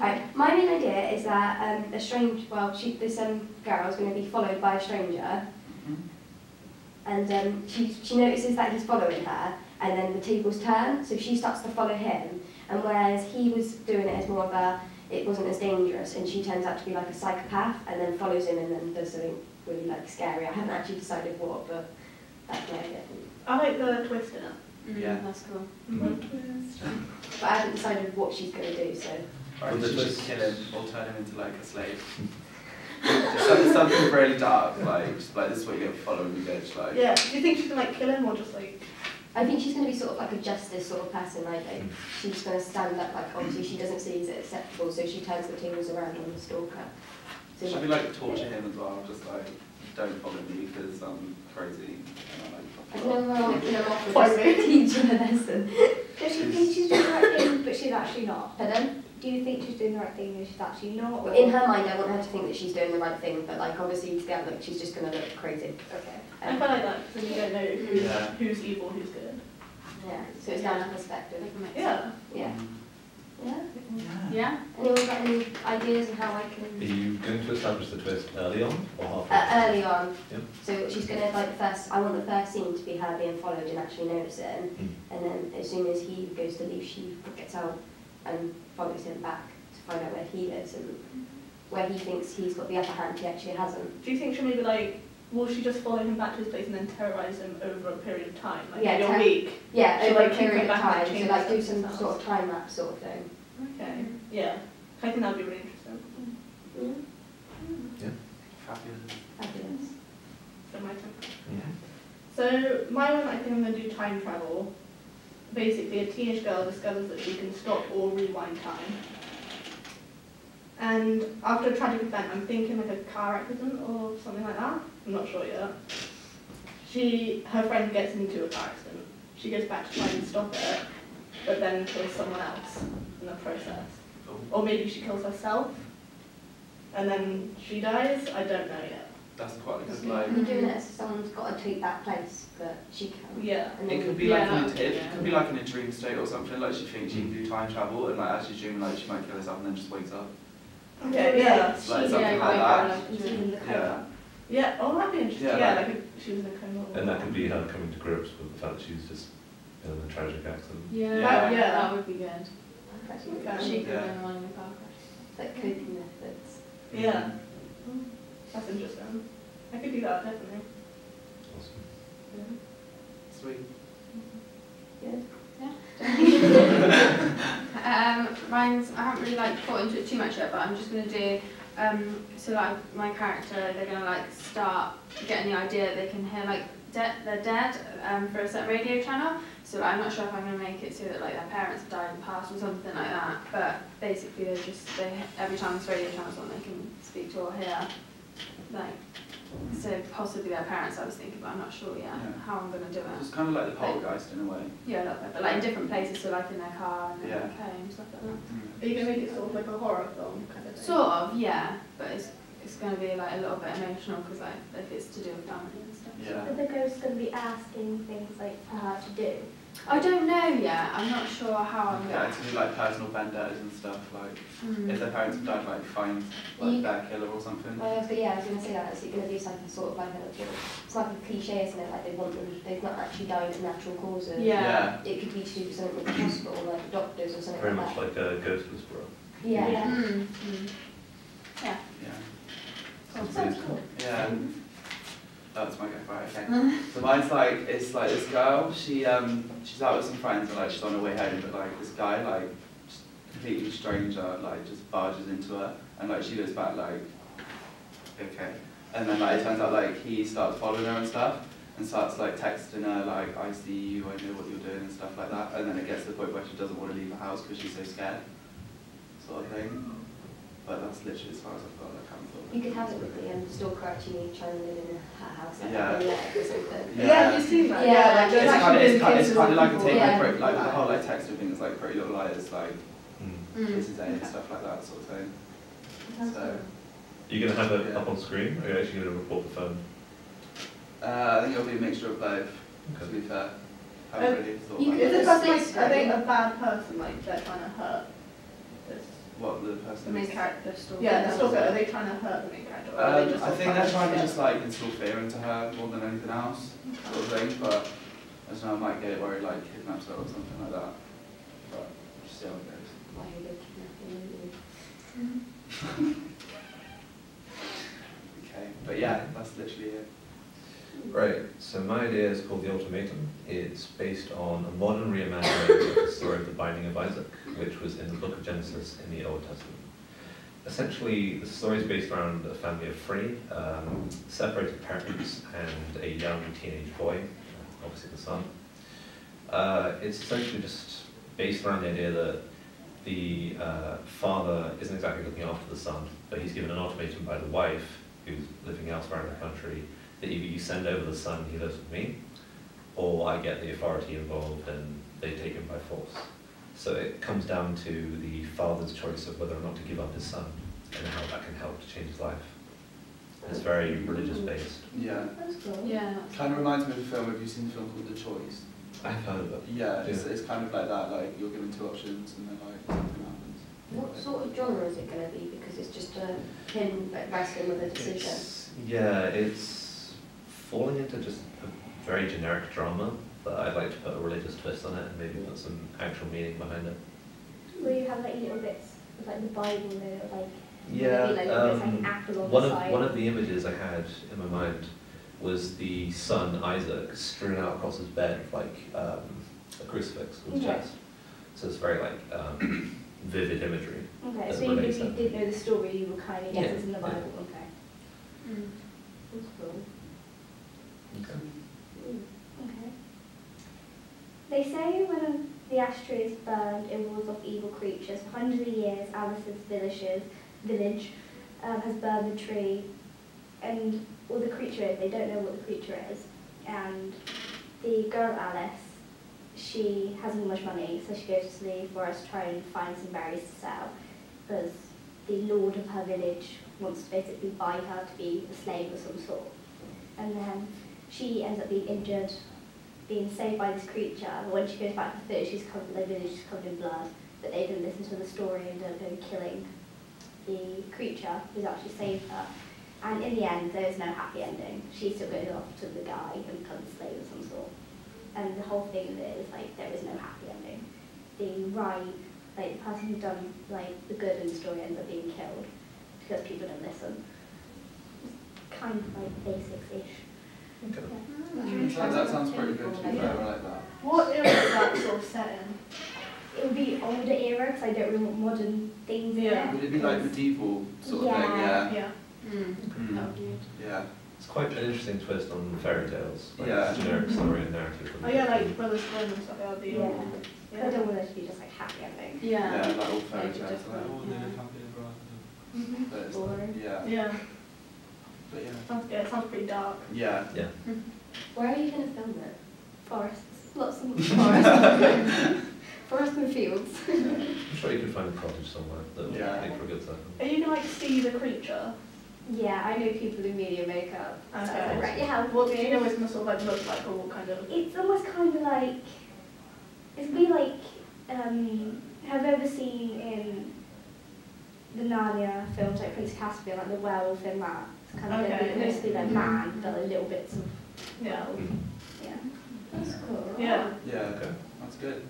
Right, my main idea is that this girl is going to be followed by a stranger, and she notices that he's following her, and then the tables turn, so she starts to follow him, and whereas he was doing it as more of a, it wasn't as dangerous, and she turns out to be like a psychopath, and then follows him and then does something really like scary. I haven't actually decided what, but that's my idea. I like the twist in it. Yeah. That's cool. Twist. But I haven't decided what she's going to do, so. Or you should just kill him or turn him into like a slave. Just something really dark, like just like this is what you get for following me, bitch. Like. Yeah. Do you think she's gonna like kill him or just like? I think she's going to be sort of like a justice sort of person, like she's going to stand up, like obviously she doesn't see it acceptable, so she turns the tables around on the stalker. So Should we like torture him as well? Just like, don't follow me because I'm crazy. I don't know why I want to kill him off or just teach him a lesson. Does she think she's doing the right thing, but she's actually not? Pardon? Do you think she's doing the right thing and she's actually not? Or? In her mind, I want her to think that she's doing the right thing, but like obviously to get like she's just going to look crazy. Okay. I quite like that because then you don't know who's evil, who's good. Yeah, so it's down to perspective. Yeah. Yeah. Yeah? Yeah? Anyone got any ideas on how I Are can... you going to establish the twist early on or halfway? Early on. Yep. So she's going to, like, I want the first scene to be her being followed and actually noticing. And then as soon as he goes to leave, she gets out and follows him back to find out where he is and where he thinks he's got the upper hand, he actually hasn't. Do you think she'll maybe like, will she just follow him back to his place and then terrorise him over a period of time? Like maybe a week? Yeah, She'll, over like, a keep period him of back and time. change So like do stuff some themselves. sort of time lapse sort of thing. Okay. Yeah. I think that would be really interesting. Yeah. Yeah. Fabulous. Fabulous. So my turn. Yeah. So my one, I think I'm going to do time travel. Basically, a teenage girl discovers that she can stop or rewind time. And after a tragic event, I'm thinking like a car accident or something like that. I'm not sure yet. Her friend gets into a car accident. She goes back to try and stop it, but then kills someone else in the process. Oh. Or maybe she kills herself, and then she dies. I don't know yet. That's quite a good like. You're doing it as someone's got to take that place, but she can. Yeah. And It then could be Yeah, like that would be it could be like in a dream state or something. Like she thinks she can do time travel, and like as she's dreaming, like she might kill herself and then just wakes up. Okay. Yeah. Like something like that. Yeah. Yeah. Oh, that'd be interesting. Yeah, Yeah, like- like if she was in a coma. And that could be her coming to grips with the fact that she's just in a tragic accident. Yeah, Yeah. that would be good. Okay. She could Yeah. go on in the car crash. Like coping methods. Yeah. That's interesting. I could do that, definitely. Awesome. Sweet. Good. Mine's, I haven't really like thought into it too much yet, but I'm just going to do, so like my character, they're going to like start getting the idea that they can hear like they're dead for a certain radio channel. So like, I'm not sure if I'm going to make it so that like their parents have died in the past or something like that, but basically every time this radio channel's on they can speak to or hear, like, so possibly their parents I was thinking, but I'm not sure yet how I'm going to do it. It's kind of like the poltergeist in a way. Yeah, a little bit, but like in different places, so like in their car and their home and stuff like that. Are you going to make it sort of like a horror film kind of thing? Sort of, yeah, but it's going to be like a little bit emotional because like if it's to do with family and stuff. Yeah. Are the ghosts going to be asking things like for her to do? I don't know yet. I'm not sure how I'm Yeah, going to do like personal vendettas and stuff. Like to. if their parents have died, like find like their killer or something. But yeah, I was going to say that. Is it going to be something sort of like it's like a cliche, isn't it? Like they've not actually died of natural causes. Yeah. It could be to do with something with the hospital, like doctors or something Very like much that. like a ghost whisperer. Yeah. Yeah. Yeah. Sounds cool. Yeah. That's my go. Right, okay. So mine's like, it's like this girl, she's out with some friends and like she's on her way home, but like this guy, like just completely stranger, like just barges into her and like she goes back like, okay. And then like it turns out like he starts following her and stuff and starts like texting her like, I see you, I know what you're doing and stuff like that. And then it gets to the point where she doesn't want to leave the house because she's so scared, sort of thing. But that's literally as far as I've got. I can't thought. You could have it with the stalker actually trying to live in her house, like Yeah. a leg or something. Yeah, you've seen that. Yeah, like, there's It's actually kind of, been it's kind cases of of like a people- take Yeah. like the whole like texting thing is like Pretty Little Liars, like Mm. Kisses A and stuff like that sort of thing. So Are you going to have it up on screen or are you actually going to report the phone? I think it'll be a mixture of both. To Okay. be fair, I haven't really thought you about Is it. it just like, are they a bad person, like they're trying to hurt this? What the person. The main character story. Yeah, the stalker. Are they trying to hurt the main character? Or are they just I think they're trying to yeah. just like instill fear into her more than anything else, sort of thing. But I don't know, I might get it where he like kidnaps her or something like that. But just see how it goes. Why are you kidnapping? Okay, but yeah, that's literally it. Right, so my idea is called The Ultimatum. It's based on a modern reimagining of the story of the Binding of Isaac, which was in the Book of Genesis in the Old Testament. Essentially, the story is based around a family of three, separated parents and a young teenage boy, obviously the son. It's essentially just based around the idea that the father isn't exactly looking after the son, but he's given an ultimatum by the wife, who's living elsewhere in the country, that either you send over the son, he lives with me, or I get the authority involved and they take him by force. So it comes down to the father's choice of whether or not to give up his son and how that can help to change his life. It's very religious based. Yeah. That's cool. Yeah. Kind of reminds me of a film. Have you seen the film called The Choice? I've heard of it. Yeah, it's kind of like that. Like you're given two options and then like something happens. What sort of genre is it going to be? Because it's just him like wrestling with a decision. It's falling into just a very generic drama, but I'd like to put a religious twist on it and maybe put some actual meaning behind it. Will you have like little bits of like the Bible in it, like Yeah, maybe like little bits like an apple on the side? one of the images I had in my mind was the son Isaac strewn out across his bed with like a crucifix on his Okay. chest. So it's very like vivid imagery. Okay, that so even if relates you that. didn't know the story, you would kind of guess Yeah, it's in the yeah. Bible. Okay. Mm. That's cool. Okay. Okay. They say when the ashtray is burned, it wards off evil creatures. For hundreds of years, Alice's village has burned the tree, and all the creature is, they don't know what the creature is. And the girl Alice, she hasn't much money, so she goes to the forest to try and find some berries to sell, because the lord of her village wants to basically buy her to be a slave of some sort. And then she ends up being injured, being saved by this creature, but when she goes back to the village, their village is covered in blood, but they didn't listen to the story and ended up killing the creature who's actually saved her. And in the end, there's no happy ending. She still goes off to the guy and becomes a slave of some sort. And the whole thing of it is like, there is no happy ending. The person who's done like the good in the story ends up being killed because people don't listen. It's kind of like basics-ish. Okay. That sounds pretty good to be fair. I like that. What era is that sort of set in? It would be older era because I don't really want modern things in Yeah. it. Would it be like medieval sort of Yeah. thing? Yeah. Yeah. Mm. Mm. That would be good. Yeah. It's quite an interesting twist on fairy tales, like Yeah. generic story and narrative. Oh yeah, like Brothers Grimm and stuff. That would be. Yeah. I don't want it to be just like happy ending. Yeah, Yeah. like all fairy Make it tales. different, Like, oh, yeah. they live happily ever after. Mm-hmm. But it's Boring. like, yeah. Yeah. But yeah. Sounds pretty dark. Yeah. Yeah. Where are you going to film it? Forests. Lots of Forest. Forest and fields. I'm sure you could find a cottage somewhere that would Yeah. make for a good setting. Are you gonna like see the creature? Yeah, I know people in media makeup. So I was Okay. like, right, yeah, What do you know it's gonna sort of like look like, or what kind of? It's almost kind of like, it's be like, have you ever seen in the Narnia films, like Prince Caspian, like the werewolf in that? It's kind of Okay. like, mostly like man, but like little bits of Yeah. werewolf. Yeah. that's cool. Yeah. Yeah. Okay. That's good.